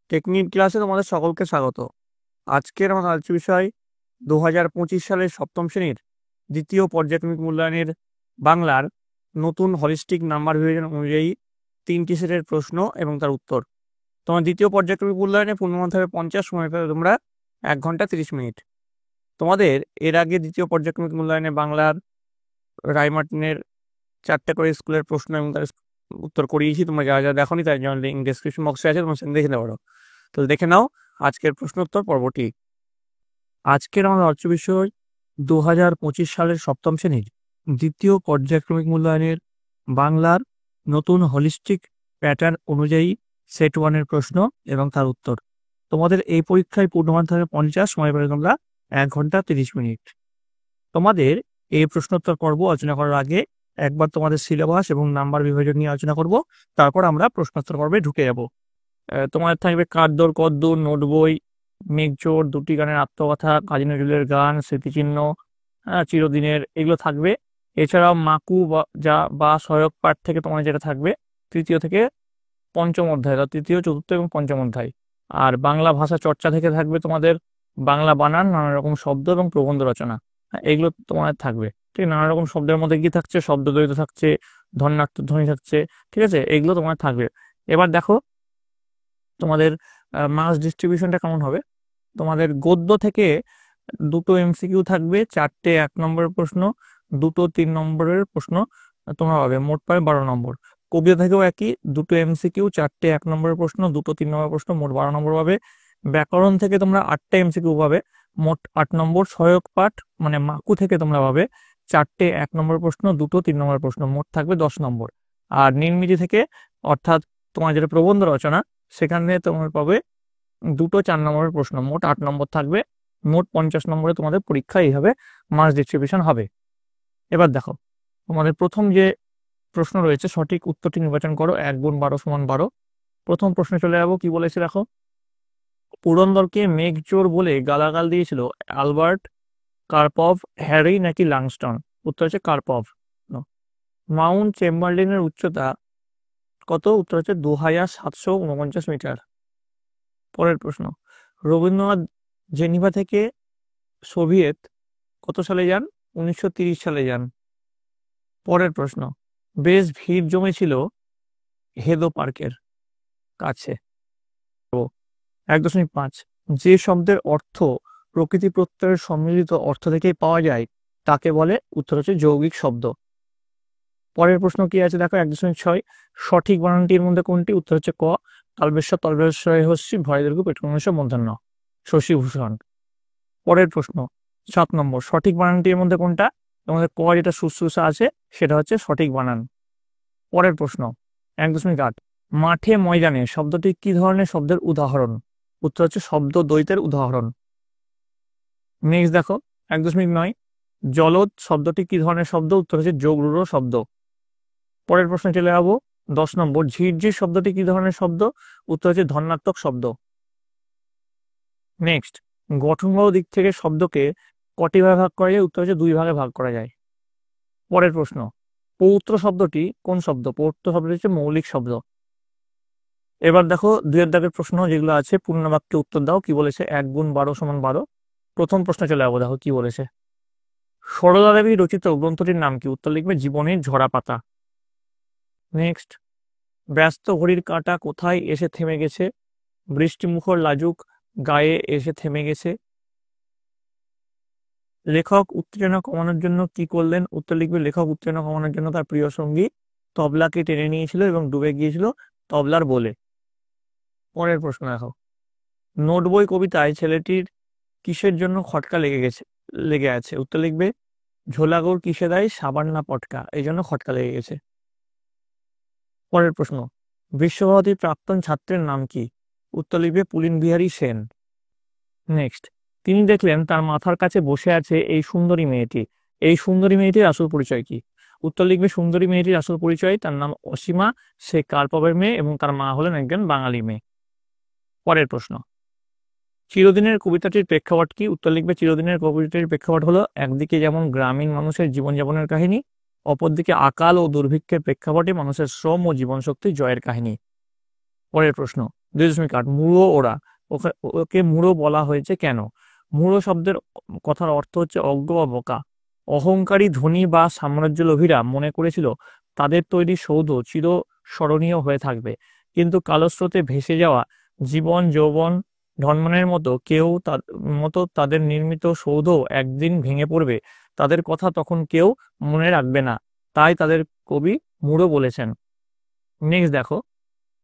Technique ক্লাসে তোমাদের সকলকে স্বাগত। আজকের আমার আলোচ্য বিষয় 2025 সালের সপ্তম শ্রেণীর দ্বিতীয় পর্যায়ক্রমিক মূল্যায়নের বাংলার নতুন হলিস্টিক নাম্বার বিভাজন অনুযায়ী 3টি সেটের প্রশ্ন এবং তার উত্তর। তোমার দ্বিতীয় পর্যায়ক্রমিক মূল্যায়নে পূর্ণমান হবে 50, সময় পাবে তোমরা 1 ঘন্টা 30 মিনিট। তোমাদের এর আগে দ্বিতীয় পর্যায়ক্রমিক মূল্যায়নে বাংলার রায়মার্টিনের 4টে করে স্কুলের প্রশ্ন এবং তার উত্তর করিয়েছি। তোমরা যারা যারা দেখোনি তার জন্য লিঙ্ক ডেসক্রিপশন বক্সে আছে, তোমরা সেখানে দেখে নিতে পারো। তো দেখে নাও আজকের প্রশ্ন উত্তর পর্বটি। আজকের আমাদের আলোচ্য বিষয় 2025 সালের সপ্তম শ্রেণীর দ্বিতীয় পর্যায়ক্রমিক মূল্যায়নের বাংলার নতুন হলিস্টিক প্যাটার্ন অনুযায়ী সেট 1-এর প্রশ্ন এবং তার উত্তর। তোমাদের এই পরীক্ষায় পূর্ণমান হবে 50, সময় পাবে তোমরা 1 ঘন্টা 30 মিনিট। তোমাদের এই প্রশ্নোত্তর পর্ব আলোচনা করার আগে একবার তোমাদের সিলেবাস এবং নাম্বার বিভাজন নিয়ে আলোচনা করব, তারপর আমরা প্রশ্নোত্তর পর্বে ঢুকে যাব। তোমাদের থাকবে কাঠদোর কদ্দূর, নোট বই, মেঘচোর, 2টি গানের আত্মকথা, কাজী নজরুলের গান, স্মৃতিচিহ্ন, চিরদিনের, এগুলো থাকবে। এছাড়াও মাকু বা সহায়ক পাঠ থেকে তোমাদের যেটা থাকবে তৃতীয় থেকে পঞ্চম অধ্যায়, তৃতীয়, চতুর্থ এবং পঞ্চম অধ্যায়। আর বাংলা ভাষা চর্চা থেকে থাকবে তোমাদের বাংলা বানান, নানা রকম শব্দ এবং প্রবন্ধ রচনা, এগুলো তোমাদের থাকবে। ঠিক, নানা রকম শব্দের মধ্যে কি থাকছে, শব্দ দ্বৈত থাকছে, ধ্বন্যার্থ ধ্বনি থাকছে, ঠিক আছে, এগুলো তোমাদের থাকবে। এবার দেখো তোমাদের মার্কস ডিস্ট্রিবিউশনটা কেমন হবে। তোমাদের গদ্য থেকে 2টো এমসিকিউ থাকবে, 4টে 1 নম্বরের প্রশ্ন, 2টো 3 নম্বরের প্রশ্ন তোমরা পাবে, মোট পাবে 12 নম্বর। কবিতা থেকেও একই, 2টো এমসিকিউ, 4টে 1 নম্বরের প্রশ্ন, 2টো 3 নম্বরের প্রশ্ন, মোট 12 নম্বর পাবে। ব্যাকরণ থেকে তোমরা 8টে এমসিকিউ পাবে, মোট 8 নম্বর। সহায়ক পাঠ মানে মাকু থেকে তোমরা পাবে 4টে 1 নম্বরের প্রশ্ন, 2টো 3 নম্বরের প্রশ্ন, মোট থাকবে 10 নম্বর। আর নির্মিতি থেকে অর্থাৎ তোমার যেটা প্রবন্ধ রচনা, সেখানে তোমরা পাবে 2টো 4 নম্বরের প্রশ্ন, মোট 8 নম্বর থাকবে। মোট 50 নম্বরে তোমাদের পরীক্ষা এইভাবে মার্কস ডিস্ট্রিবিউশন হবে। এবার দেখো তোমাদের প্রথম যে প্রশ্ন রয়েছে, সঠিক উত্তরটি নির্বাচন করো। 1 গুণ 12 সমান 12। প্রথম প্রশ্নে চলে যাবো। কি বলেছে দেখো, পুরন্দরকে মেঘচোর বলে গালাগাল দিয়েছিল আলবার্ট, কার্পভ, হ্যারি নাকি লাংস্টন? উত্তর হচ্ছে কার্পভ। মাউন্ট চেম্বারলিনের উচ্চতা কত? উত্তর হচ্ছে 2749 মিটার। পরের প্রশ্ন, রবীন্দ্রনাথ জেনিভা থেকে সোভিয়েত কত সালে যান? 1930 সালে যান। পরের প্রশ্ন, বেশ ভিড় জমেছিল হেদো পার্কের কাছে। 1.5, যে শব্দের অর্থ প্রকৃতি প্রত্যয়ের সম্মিলিত অর্থ থেকেই পাওয়া যায় তাকে বলে? উত্তর হচ্ছে যৌগিক শব্দ। পরের প্রশ্ন কি আছে দেখো, 1.6, সঠিক বানানটির মধ্যে কোনটি? উত্তর হচ্ছে ক, তালবেশ্বর তলবেশ্বর হস্যি ভয় দীর্ঘ পেট্রোনস মূর্ধন্য, শশীভূষণ। পরের প্রশ্ন 7 নম্বর, সঠিক বানানটির মধ্যে কোনটা? তোমাদের ক যেটা শুশ্রূষা আছে সেটা হচ্ছে সঠিক বানান। পরের প্রশ্ন 1.8, মাঠে ময়দানে শব্দটি কি ধরনের শব্দের উদাহরণ? উত্তর হচ্ছে শব্দ দ্বৈতের উদাহরণ। নেক্সট দেখো 1.9, জলদ শব্দটি কি ধরনের শব্দ? উত্তর হচ্ছে যোগরূঢ় শব্দ। পরের প্রশ্নে চলে যাবো 10 নম্বর, ঝিরঝির শব্দটি কি ধরনের শব্দ? উত্তর হচ্ছে ধন্যাত্মক শব্দ। নেক্সট, গঠনগত দিক থেকে শব্দকে কটি ভাগে ভাগ করা যায়? উত্তর হচ্ছে 2 ভাগে ভাগ করা যায়। পরের প্রশ্ন, পৌত্র শব্দটি কোন শব্দ? পৌত্র শব্দটি হচ্ছে মৌলিক শব্দ। এবার দেখো 2-এর দাগের প্রশ্ন যেগুলো আছে, পূর্ণ বাক্যে উত্তর দাও। কি বলেছে? 1 গুণ 12 সমান 12। প্রথম প্রশ্নে চলে যাবো, দেখো কি বলেছে। সরলা দেবী রচিত গ্রন্থটির নাম কি? উত্তর লিখবে জীবনের ঝরা পাতা। নেক্সট, ব্যস্ত ঘড়ির কাঁটা কোথায় এসে থেমে গেছে? বৃষ্টিমুখর লাজুক গায়ে এসে থেমে গেছে। লেখক উত্তেজনা কমানোর জন্য কি করলেন? উত্তর লিখবে লেখক উত্তেজনা কমানোর জন্য তার প্রিয় সঙ্গী তবলাকে টেনে নিয়েছিল এবং ডুবে গিয়েছিল তবলার বলে। পরের প্রশ্ন দেখো, নোট বই কবিতায় ছেলেটির কিসের জন্য খটকা লেগে আছে? উত্তর লিখবে ঝোলাগোড় কিসে দেয় সাবান না পটকা, এই জন্য খটকা লেগে গেছে। পরের প্রশ্ন, বিশ্বভারতীর প্রাক্তন ছাত্রের নাম কি? উত্তর লিখবে পুলিন বিহারী সেন। নেক্সট, তিনি দেখলেন তার মাথার কাছে বসে আছে এই সুন্দরী মেয়েটি, এই সুন্দরী মেয়েটির আসল পরিচয় কি? উত্তর লিখবে সুন্দরী মেয়েটির আসল পরিচয়, তার নাম অসীমা, সে কার্পভের মেয়ে এবং তার মা হলেন একজন বাঙালি মেয়ে। পরের প্রশ্ন, চিরদিনের কবিতাটির প্রেক্ষাপট কি? উত্তর লিখবে চিরদিনের কবিতাটির প্রেক্ষাপট হলো একদিকে যেমন গ্রামীণ মানুষের জীবনযাপনের কাহিনী, অপরদিকে আকাল ও দুর্ভিক্ষের প্রেক্ষাপটে মানুষের শ্রম ও জীবনশক্তি জয়ের কাহিনী। পরের প্রশ্ন, 2.8 মূঢ় ওরা, ওকে মূঢ় বলা হয়েছে কেন? মূঢ় শব্দের কথার অর্থ হচ্ছে অজ্ঞ বা বোকা। অহংকারী ধনী বা সাম্রাজ্যলোভীরা মনে করেছিল তাদের তৈরি সৌধ চিরস্মরণীয় হয়ে থাকবে, কিন্তু কালস্রোতে ভেসে যাওয়া জীবন যৌবন ধনমানের মতো তাদের নির্মিত সৌধ একদিন ভেঙে পড়বে। তাদের কথা তখন কেউ মনে রাখবে না, তাই তাদের কবি মূঢ় বলেছেন। নেক্সট দেখো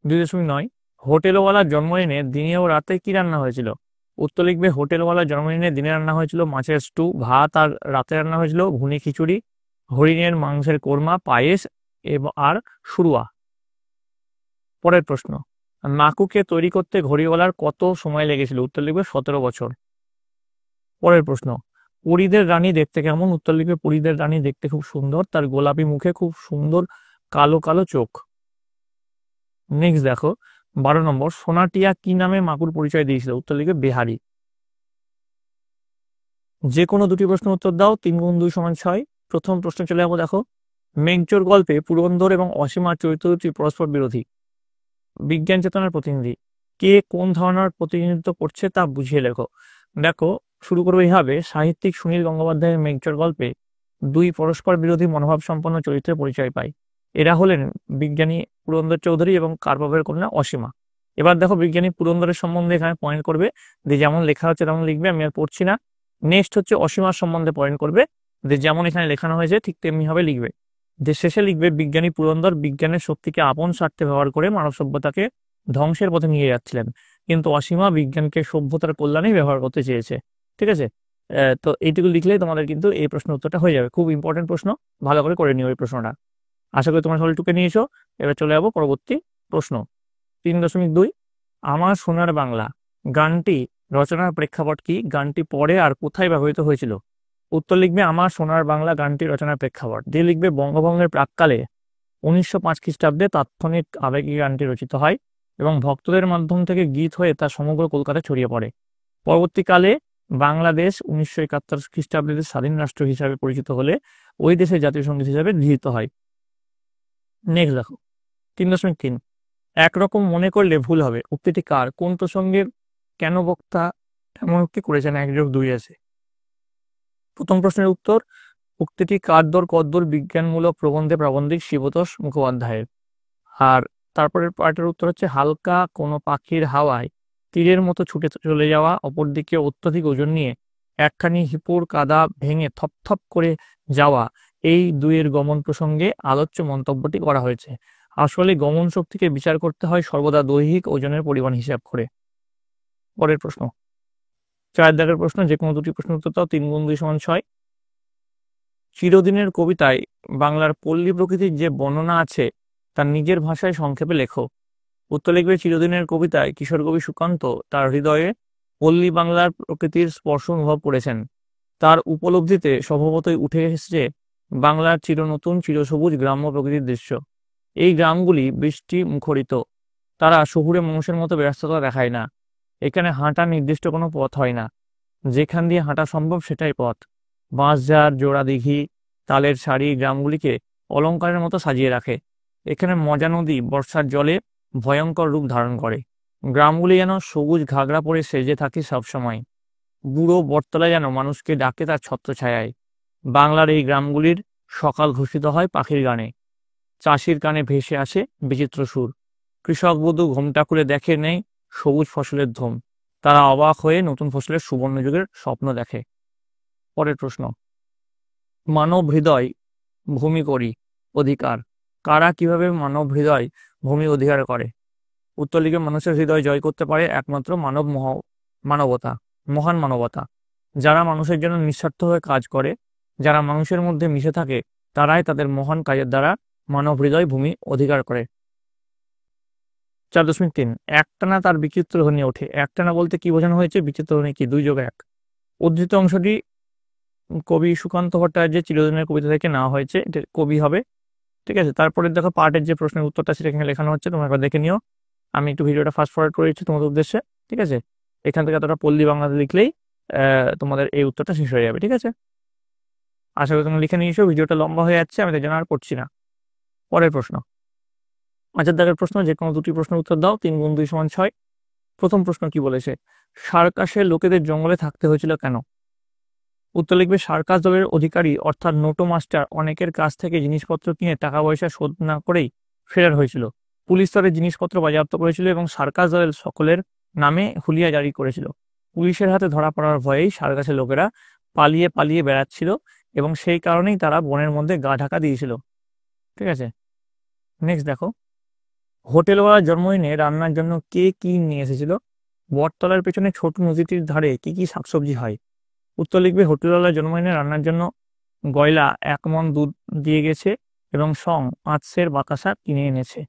2.9 হোটেলওয়ালার জন্মদিনে দিনে ও রাতে কি রান্না হয়েছিল? উত্তর লিখবে হোটেলওয়ালার জন্মদিনে দিনে রান্না হয়েছিল মাছের স্টু ভাত, আর রাতে রান্না হয়েছিল ঘুনি খিচুড়ি, হরিণের মাংসের কোরমা, পায়েস আর শুরুয়া। পরের প্রশ্ন, নাকুকে তৈরি করতে ঘড়িওয়ালার কত সময় লেগেছিল? উত্তর লিখবে 17 বছর। পরের প্রশ্ন, পরীদের রানী দেখতে কেমন? উত্তর লিখবে পরীদের রানী দেখতে খুব সুন্দর, তার গোলাপি মুখে খুব সুন্দর কালো কালো চোখ। নেক্সট দেখো 12 নম্বর, সোনাটিয়া কি নামে মাকুর পরিচয় দিয়েছিল? উত্তর লিখবে বেহারি। যে কোনো দুটি প্রশ্ন উত্তর দাও, 3 গুণ 2 সমান 6। প্রথম প্রশ্ন চলে যাবো, দেখো মেঘচোর গল্পে পুরন্দর এবং অসীমার চরিত্র দুটি পরস্পর বিরোধী। বিজ্ঞান চেতনার প্রতিনিধি কে কোন ধারণার প্রতিনিধিত্ব করছে তা বুঝিয়ে লেখো। দেখো শুরু করবো এইভাবে, সাহিত্যিক সুনীল গঙ্গোপাধ্যায়ের মেঘচোর গল্পে দুই পরস্পর বিরোধী মনোভাব সম্পন্ন চরিত্রের পরিচয় পায়। এরা হলেন বিজ্ঞানী পুরন্দর চৌধুরী এবং কার্পভের কন্যা অসীমা। এবার দেখো বিজ্ঞানী পুরন্দরের সম্বন্ধে এখানে পয়েন্ট করবে, যে যেমন লেখা হচ্ছে তেমন লিখবে, আমি আর পড়ছি না। নেক্সট হচ্ছে অসীমার সম্বন্ধে পয়েন্ট করবে, যে যেমন এখানে লেখানো হয়েছে ঠিক তেমনি ভাবে লিখবে। যে শেষে লিখবে বিজ্ঞানী পুরন্দর বিজ্ঞানের শক্তিকে আপন স্বার্থে ব্যবহার করে মানব সভ্যতাকে ধ্বংসের পথে নিয়ে যাচ্ছিলেন, কিন্তু অসীমা বিজ্ঞানকে সভ্যতার কল্যাণেই ব্যবহার করতে চেয়েছে। ঠিক আছে, তো এইটুকু লিখলেই তোমাদের কিন্তু এই প্রশ্ন উত্তরটা হয়ে যাবে। খুব ইম্পর্টেন্ট প্রশ্ন, ভালো করে করে নিও এই প্রশ্নটা। আশা করি তোমার সবাই টুকে নিয়েছো। এবার চলে যাবো পরবর্তী প্রশ্ন 3.2, আমার সোনার বাংলা গানটি রচনার প্রেক্ষাপট কি? গানটি পরে আর কোথায় ব্যবহৃত হয়েছিল? উত্তর লিখবে আমার সোনার বাংলা গানটি রচনার প্রেক্ষাপট দিয়ে লিখবে বঙ্গভঙ্গের প্রাক্কালে 1905 খ্রিস্টাব্দে তাৎক্ষণিক আবেগে গানটি রচিত হয় এবং ভক্তদের মাধ্যম থেকে গীত হয়ে তা সমগ্র কলকাতায় ছড়িয়ে পড়ে। পরবর্তীকালে বাংলাদেশ 1971 খ্রিস্টাব্দে স্বাধীন রাষ্ট্র হিসাবে পরিচিত হলে ওই দেশের জাতীয় সঙ্গীত হিসাবে গৃহীত হয়। নেক্সট দেখো 3.3, একরকম মনে করলে ভুল হবে উক্তিটি কার? কোন প্রসঙ্গের কেন বক্তা এমন উক্তি করেছেন? 1+2 আছে। প্রথম প্রশ্নের উত্তর, উক্তিটি কারদর কদ্দর বিজ্ঞানমূলক প্রবন্ধে প্রাবন্ধিক শিবতোষ মুখোপাধ্যায়ের। আর তারপরের পার্টের উত্তর হচ্ছে হালকা কোনো পাখির হাওয়ায় তীরের মতো ছুটে চলে যাওয়া, অপরদিকে অত্যধিক ওজন নিয়ে একখানি হিপুর কাদা ভেঙে থপথপ করে যাওয়া, এই দুইয়ের গমন প্রসঙ্গে আলোচ্য মন্তব্যটি করা হয়েছে। আসলে গমন শক্তিকে বিচার করতে হয় সর্বদা দৈহিক ওজনের পরিমাণ হিসাব করে। পরের প্রশ্ন 4 দাগের প্রশ্ন, যে কোনো দুটি প্রশ্ন উত্তর দাও, 3 গুণ 2 সমান 6। চিরদিনের কবিতায় বাংলার পল্লী প্রকৃতির যে বর্ণনা আছে তার নিজের ভাষায় সংক্ষেপে লেখো। উত্তর লিখবে চিরদিনের কবিতায় কিশোর কবি সুকান্ত তার হৃদয়ে পল্লী বাংলার প্রকৃতির স্পর্শ অনুভব করেছেন। তার উপলব্ধিতে স্বভাবতই উঠে এসেছে বাংলার চিরনতুন চিরসবুজ গ্রাম্য প্রকৃতির দৃশ্য। এই গ্রামগুলি বৃষ্টি মুখরিত, তারা শহুরে মানুষের মতো ব্যস্ততা দেখায় না। এখানে হাঁটার নির্দিষ্ট কোনো পথ হয় না, যেখান দিয়ে হাঁটা সম্ভব সেটাই পথ। বাঁশঝাড়, জোড়া দিঘি, তালের সারি গ্রামগুলিকে অলংকারের মতো সাজিয়ে রাখে। এখানে মজা নদী বর্ষার জলে ভয়ঙ্কর রূপ ধারণ করে। গ্রামগুলি যেন সবুজ ঘাগরা পরে সেজে থাকে সবসময়। বুড়ো বটতলা যেন মানুষকে ডাকে তার ছত্রছায়ায়। বাংলার এই গ্রামগুলির সকাল ঘোষিত হয় পাখির গানে। চাষির কানে ভেসে আসে বিচিত্র সুর। কৃষক বধূ ঘোমটা খুলে দেখে নেই সবুজ ফসলের ধুম। তারা অবাক হয়ে নতুন ফসলের সুবর্ণ যুগের স্বপ্ন দেখে। পরের প্রশ্ন, মানব হৃদয় ভূমি করি অধিকার কারা কিভাবে মানব হৃদয় ভূমি অধিকার করে? উত্তর লিখে মানুষের হৃদয় জয় করতে পারে একমাত্র মানবতা, মহান মানবতা। যারা মানুষের জন্য নিঃস্বার্থভাবে কাজ করে, যারা মানুষের মধ্যে মিশে থাকে, তারাই তাদের মহান কাজের দ্বারা মানব হৃদয় ভূমি অধিকার করে। 4.3, একটানা তার বিচিত্র ধ্বনি ওঠে। একটানা বলতে কি বোঝানো হয়েছে? বিচিত্র ধ্বনি কি? 2+1। উদ্ধৃত অংশটি কবি সুকান্ত ভট্টাচার্যের চিরদিনের কবিতা থেকে নেওয়া হয়েছে, এটা কবি হবে। ঠিক আছে, তারপরে দেখো পার্টের যে প্রশ্নের উত্তরটা সেটা এখানে লেখানো হচ্ছে, তোমরা একবার দেখে নিও। আমি একটু ভিডিওটা ফাস্ট ফরওয়ার্ড করে দিচ্ছি তোমাদের উদ্দেশ্যে। ঠিক আছে, এখান থেকে এতটা পল্লী বাংলাতে লিখলেই তোমাদের এই উত্তরটা শেষ হয়ে যাবে। ঠিক আছে, আশা করি তোমরা লিখে নিয়েছো। ভিডিওটা লম্বা হয়ে যাচ্ছে, আমি তাই জন্য আর পড়ছি না। পরের প্রশ্ন 5 দাগের প্রশ্ন, যে কোনো দুটি প্রশ্নের উত্তর দাও, 3 গুণ 2 সমান 6। প্রথম প্রশ্ন কি বলেছে, সার্কাসের লোকেদের জঙ্গলে থাকতে হয়েছিল কেন? উত্তর লিখবে, সার্কাস দলের অধিকারী অর্থাৎ নোটো মাস্টার অনেকের কাছ থেকে জিনিসপত্র কিনে টাকা পয়সা শোধ না করেই ফেরার হয়েছিল। পুলিশ তাদের জিনিসপত্র বাজেয়াপ্ত করেছিল এবং সার্কাস দলের সকলের নামে হুলিয়া জারি করেছিল। পুলিশের হাতে ধরা পড়ার ভয়েই সার্কাসের লোকেরা পালিয়ে পালিয়ে বেড়াচ্ছিল এবং সেই কারণেই তারা বনের মধ্যে গা ঢাকা দিয়েছিল। ঠিক আছে, নেক্সট দেখো, হোটেলওয়ালার জন্মদিনে রান্নার জন্য কে কি নিয়ে এসেছিল? বটতলার পেছনে ছোট নদীটির ধারে কি কি শাকসবজি হয়? উত্তর লিখবে, হোটেলওয়ালার জন্মদিনে রান্নার জন্য গয়লা 1 মণ দুধ দিয়ে গেছে এবং 5 সের বাতাসা কিনে এনেছে।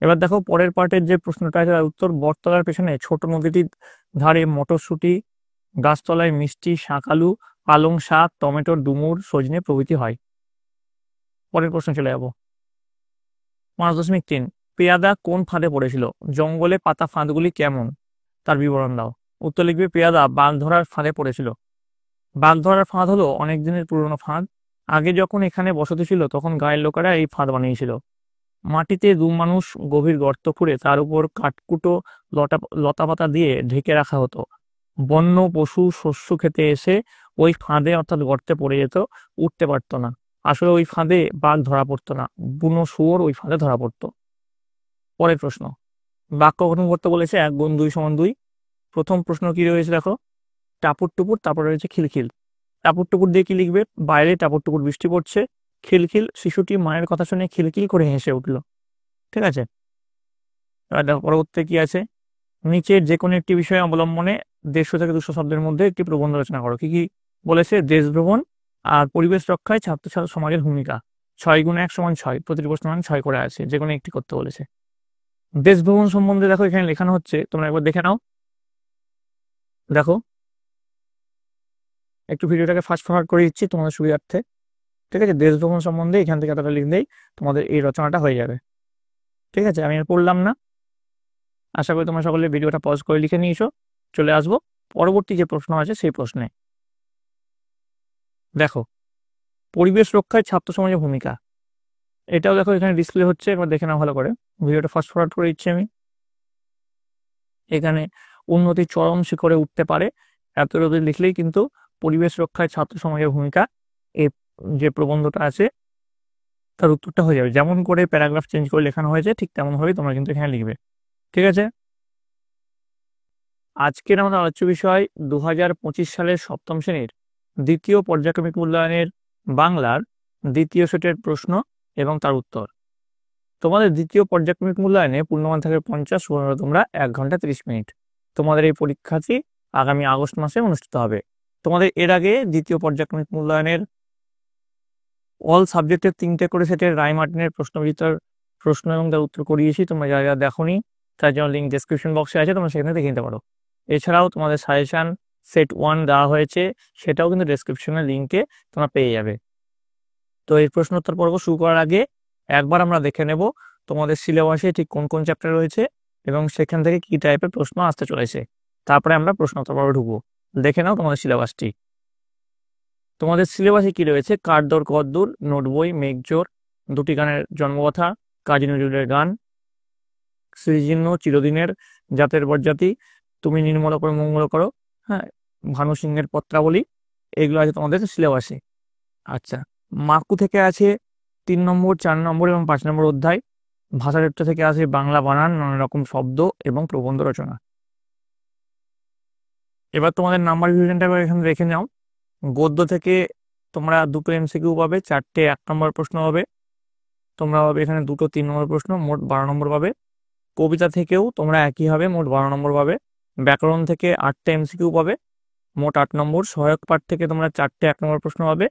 এবার দেখো পরের পার্টের যে প্রশ্নটা আছে তার উত্তর, বটতলার পেছনে ছোট নদীটির ধারে মটরশুঁটি, গাছতলায় মিষ্টি, শাকালু, পালং শাক, টমেটোর ডুমুর, সজনে প্রভৃতি হয়। পরের প্রশ্ন চলে যাব। 5.3, পেয়াদা কোন ফাঁদে পড়েছিল? জঙ্গলে পাতা ফাঁদগুলি কেমন, তার বিবরণ দাও। উত্তর লিখবে, পেয়াদা বাঘ ধরার ফাঁদে পড়েছিল। বাঘ ধরার ফাঁদ হলো অনেক দিনের পুরনো ফাঁদ। আগে যখন এখানে বসতি ছিল তখন গায়ের লোকেরা এই ফাঁদ বানিয়েছিল। মাটিতে দু মানুষ গভীর গর্ত খুঁড়ে তার উপর কাঠকুটো লতাপাতা দিয়ে ঢেকে রাখা হতো। বন্য পশু শস্য খেতে এসে ওই ফাঁদে অর্থাৎ গর্তে পড়ে যেত, উঠতে পারতো না। আসলে ওই ফাঁদে বাঘ ধরা পড়তো না, বুনো শুয়োর ওই ফাঁদে ধরা পড়তো। পরের প্রশ্ন, বাক্য গঠন করতে বলেছে 1 × 2 = 2। প্রথম প্রশ্ন কি রয়েছে দেখো, টাপুর টুপুর, তারপর রয়েছে খিলখিল। টাপুর টুপুর দিয়ে কি লিখবে, বাইরে টাপুর টুপুর বৃষ্টি পড়ছে। খিলখিল, শিশুটি মায়ের কথা শুনে খিলখিল করে হেসে উঠল। ঠিক আছে, এবার দেখো পরবর্তী কি আছে, নিচের যে কোনো একটি বিষয় অবলম্বনে 150 থেকে 200 শব্দের মধ্যে একটি প্রবন্ধ রচনা করো। কি কি বলেছে, দেশ ভ্রমণ আর পরিবেশ রক্ষায় ছাত্র সমাজের ভূমিকা। 6 × 1 = 6, প্রতিটি প্রশ্ন মান 6 করে আছে, যে কোনো একটি করতে বলেছে। দেশ ভ্রমণ সম্বন্ধে দেখো এখানে লেখানো হচ্ছে, তোমরা একবার দেখে নাও। দেখো একটু ভিডিওটাকে ফাস্ট ফরওয়ার্ড করে দিচ্ছি তোমাদের সুবিধার্থে। ঠিক আছে, দেশ ভ্রমণ সম্বন্ধে এখান থেকে এতটা লিখলেই তোমাদের এই রচনাটা হয়ে যাবে। ঠিক আছে, আমি আর পড়লাম না। আশা করি তোমরা সকলে ভিডিওটা পজ করে লিখে নিয়েছো। চলে আসবো পরবর্তী যে প্রশ্ন আছে সেই প্রশ্নে। দেখো, পরিবেশ রক্ষায় ছাত্র সমাজের ভূমিকা, এটাও দেখো এখানে ডিসপ্লে হচ্ছে, একবার দেখে নাও ভালো করে। ভিডিওটা ফাস্ট ফরওয়ার্ড করে দিচ্ছি আমি। এখানে উন্নতি চরম শিখরে উঠতে পারে, এত রোদে লিখলেই কিন্তু পরিবেশ রক্ষায় ছাত্র সমাজের ভূমিকা এই যে প্রবন্ধটা আছে তার উত্তরটা হয়ে যাবে। যেমন করে প্যারাগ্রাফ চেঞ্জ করে লেখানো হয়েছে ঠিক তেমনভাবেই তোমরা কিন্তু এখানে লিখবে। ঠিক আছে, আজকের আমাদের আলোচ্য বিষয় 2025 সালের সপ্তম শ্রেণীর দ্বিতীয় পর্যায়ক্রমিক মূল্যায়নের বাংলার দ্বিতীয় সেটের প্রশ্ন এবং তার উত্তর। তোমাদের দ্বিতীয় পর্যায়ক্রমিক মূল্যায়নে পূর্ণমান থাকে 50, সময় তোমরা 1 ঘন্টা 30 মিনিট। তোমাদের এই পরীক্ষাটি আগামী আগস্ট মাসে অনুষ্ঠিত হবে। তোমাদের এর আগে দ্বিতীয় পর্যায়ক্রমিক মূল্যায়নের অল সাবজেক্টের 3টে করে সেটের রায় মার্টিনের প্রশ্ন এবং তার উত্তর করিয়েছি। তোমরা যারা যারা দেখোনি তার জন্য লিঙ্ক ডেসক্রিপশন বক্সে আছে, তোমরা সেখানে দেখে নিতে পারো। এছাড়াও তোমাদের সাজেশন সেট 1 দেওয়া হয়েছে, সেটাও কিন্তু ডেসক্রিপশনের লিঙ্কে তোমরা পেয়ে যাবে। তো এই প্রশ্ন উত্তর পর্ব শুরু করার আগে একবার আমরা দেখে নেব তোমাদের সিলেবাসে ঠিক কোন কোন চ্যাপ্টার রয়েছে এবং সেখান থেকে কি টাইপের প্রশ্ন আসতে চলেছে। তারপরে আমরা প্রশ্ন উত্তর পর্বে ঢুকবো। দেখে নাও তোমাদের সিলেবাসটি। তোমাদের সিলেবাসে কি রয়েছে, কাঠদর কদ্দুর, নোট বই, মেঘজোর, 2টি গানের জন্মকথা, কাজী নজরুলের গান, শ্রীজীর্ণ চিরদিনের, জাতের বরজাতি, তুমি নির্মল করে মঙ্গল করো, হ্যাঁ, ভানু সিংহের পত্রাবলী, এগুলো আছে তোমাদের সিলেবাসে। আচ্ছা, মাকু থেকে আছে 3 নম্বর, 4 নম্বর এবং 5 নম্বর অধ্যায়। ভাষাচর্চা থেকে আছে বাংলা বানান, নানা রকম শব্দ এবং প্রবন্ধ রচনা। এবার তোমাদের নাম্বার ডিভিশনটা এখানে রেখে নাও। গদ্য থেকে তোমরা 2টো MCQ পাবে, 4টে 1 নম্বর প্রশ্ন হবে। তোমরা পাবে এখানে 2টো 3 নম্বর প্রশ্ন, মোট 12 নম্বর পাবে। কবিতা থেকেও তোমরা একই হবে, মোট 12 নম্বর পাবে। ব্যাকরণ থেকে 8টে MCQ পাবে, মোট 8 নম্বর। সহায়ক পাঠ থেকে তোমরা 4টে 1 নম্বর প্রশ্ন পাবে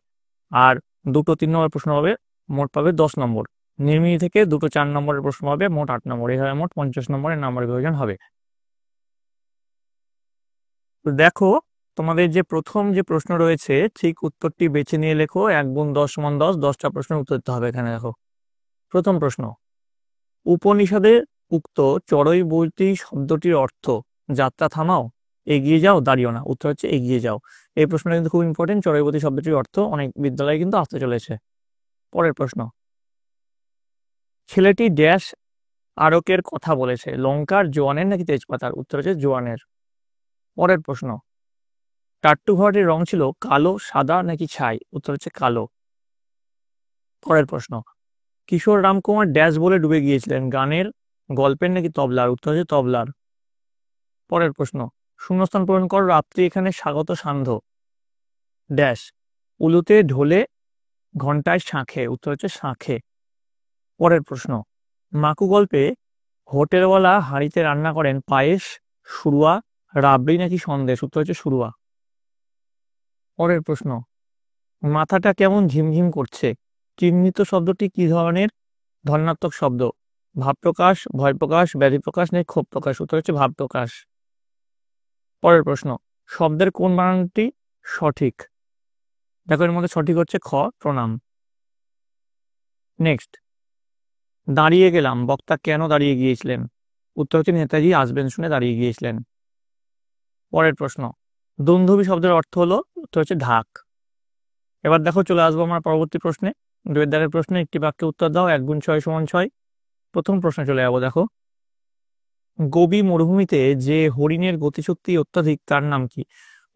আর 2টো 3 নম্বর প্রশ্ন পাবে, মোট পাবে 10 নম্বর। নির্মিতি থেকে 2টো 4 নম্বরের প্রশ্ন পাবে, মোট 8 নম্বর। এইভাবে মোট 50 নম্বরের নাম্বার বিভাজন হবে। তো দেখো, তোমাদের যে প্রথম যে প্রশ্ন রয়েছে ঠিক উত্তরটি বেছে নিয়ে লেখো। 1 × 10 = 10, 10টা প্রশ্নের উত্তর দিতে হবে। এখানে দেখো প্রথম প্রশ্ন, উপনিষদে উক্ত চড়ই বইটি শব্দটির অর্থ যাত্রা থামাও, এগিয়ে যাও, দাঁড়িও না। উত্তর হচ্ছে এগিয়ে যাও। এই প্রশ্নটা কিন্তু খুব ইম্পর্টেন্ট। চড়ইবতী শব্দটির অর্থ অনেক বিদ্যালয়ে কিন্তু আসতে চলেছে। পরের প্রশ্ন, ছেলেটি ড্যাশ আরকের কথা বলেছে, লঙ্কার, জোয়ানের নাকি তেজপাতার? উত্তর হচ্ছে জোয়ানের। পরের প্রশ্ন, টাট্টু ঘরটির রং ছিল কালো, সাদা নাকি ছাই? উত্তর হচ্ছে কালো। পরের প্রশ্ন, কিশোর রামকুমার ড্যাশ বলে ডুবে গিয়েছিলেন, গানের, গল্পের নাকি তবলার? উত্তর হচ্ছে তবলার। পরের প্রশ্ন, শূন্যস্থান পূরণ কর, রাত্রি এখানে স্বাগত সান্ধ্য, ড্যাশ, উলুতে, ঢোলে, ঘন্টায়, শাঁখে? উত্তর হচ্ছে শাঁখে। পরের প্রশ্ন, মাকু গল্পে হোটেলওয়ালা হাঁড়িতে রান্না করেন পায়েস, শুরুয়া, রাবড়ি নাকি সন্দেশ? উত্তর হচ্ছে শুরুয়া। পরের প্রশ্ন, মাথাটা কেমন ঝিমঝিম করছে, চিহ্নিত শব্দটি কি ধরনের ধনাত্মক শব্দ? ভাব প্রকাশ, ভয় প্রকাশ, ব্যাধি প্রকাশ নাকি ক্ষোভ প্রকাশ? উত্তর হচ্ছে ভাব প্রকাশ। পরের প্রশ্ন, শব্দের কোন বানানটি সঠিক? দেখো এর মধ্যে সঠিক হচ্ছে খ, প্রণাম। নেক্সট, দাঁড়িয়ে গেলাম, বক্তা কেন দাঁড়িয়ে গিয়েছিলেন? উত্তর হচ্ছে নেতাজি আসবেন শুনে দাঁড়িয়ে গিয়েছিলেন। পরের প্রশ্ন, দুন্ধবী শব্দের অর্থ হলো? উত্তর হচ্ছে ঢাক। এবার দেখো চলে আসবো আমার পরবর্তী প্রশ্নে। দুয়ের দাগের প্রশ্নে একটি বাক্যে উত্তর দাও, 1 গুণ 6 সমান 6। প্রথম প্রশ্নে চলে যাবো। দেখো, গোবি মরুভূমিতে যে হরিণের গতিশক্তি অত্যাধিক তার নাম কি?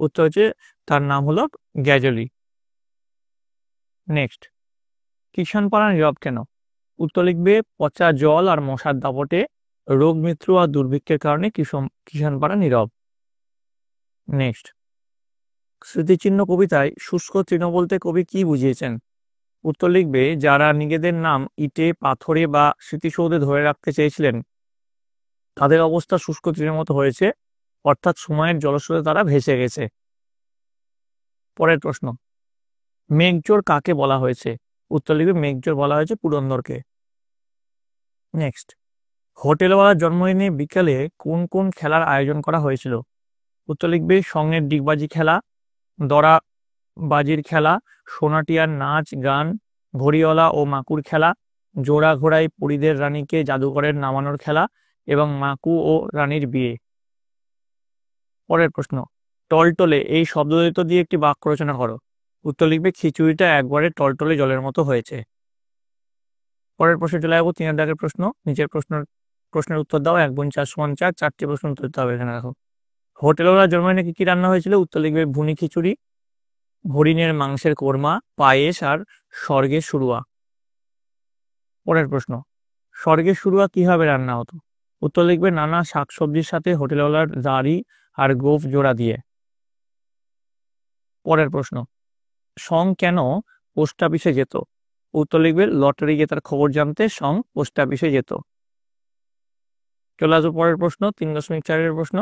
উত্তর হচ্ছে তার নাম হলো গ্যাজলি। নেক্সট, কিষানপাড়া নীরব কেন? উত্তর লিখবে পচা জল আর মশার দাপটে, রোগ মৃত্যু আর দুর্ভিক্ষের কারণে কিষানপাড়া নীরব। নেক্সট, স্মৃতিচিহ্ন কবিতায় শুষ্ক তৃণ বলতে কবি কি বুঝিয়েছেন? উত্তর লিখবে যারা নিজেদের নাম ইটে, পাথরে বা স্মৃতিসৌধে ধরে রাখতে চেয়েছিলেন তাদের অবস্থা শুষ্ক তৃণের মতো হয়েছে, অর্থাৎ সময়ের জলস্রোতে তারা ভেসে গেছে। পরের প্রশ্ন, মেঘজোর কাকে বলা হয়েছে? উত্তর লিখবে মেঘজোর বলা হয়েছে পুরন্দরকে। নেক্সট, হোটেলওয়ালার জন্মদিনে বিকালে কোন কোন খেলার আয়োজন করা হয়েছিল? উত্তর লিখবে সঙ্গের ডিগবাজি খেলা, দরা বাজির খেলা, সোনাটিয়ার নাচ গান, ঘড়িওয়ালা ও মাকুর খেলা, জোড়া ঘোড়ায় পরীদের রানীকে জাদুঘরের নামানোর খেলা এবং মাকু ও রানীর বিয়ে। পরের প্রশ্ন, টলটলে এই শব্দদ্বৈত দিয়ে একটি বাক্য রচনা করো। উত্তর লিখবে খিচুড়িটা একবারে টলটলে জলের মতো হয়েছে। পরের প্রশ্নে চলে যাবো 3 দাগের প্রশ্ন। নিচের প্রশ্নের উত্তর দাও, 1 গুণ 4 সমান 4। 4টি প্রশ্ন উত্তর দিতে হবে এখানে। দেখো, হোটেলওয়ালার জন্মদিনে কি রান্না হয়েছিল? উত্তর লিখবে ভুনি খিচুড়ি, হরিণের মাংসের কোরমা, পায়েস আর স্বর্গের শুরুয়া। পরের প্রশ্ন, স্বর্গের শুরুয়া কিভাবে রান্না হতো? উত্তর লিখবে নানা শাকসবজির সাথে হোটেলওয়ালার দাড়ি আর গোঁফ জোড়া দিয়ে। পরের প্রশ্ন, সং কেন পোস্ট অফিসে যেত? উত্তর লিখবে লটারি জেতার খবর জানতে সং পোস্ট অফিসে যেত। চলে আসবো পরের প্রশ্ন, 3.4 প্রশ্ন,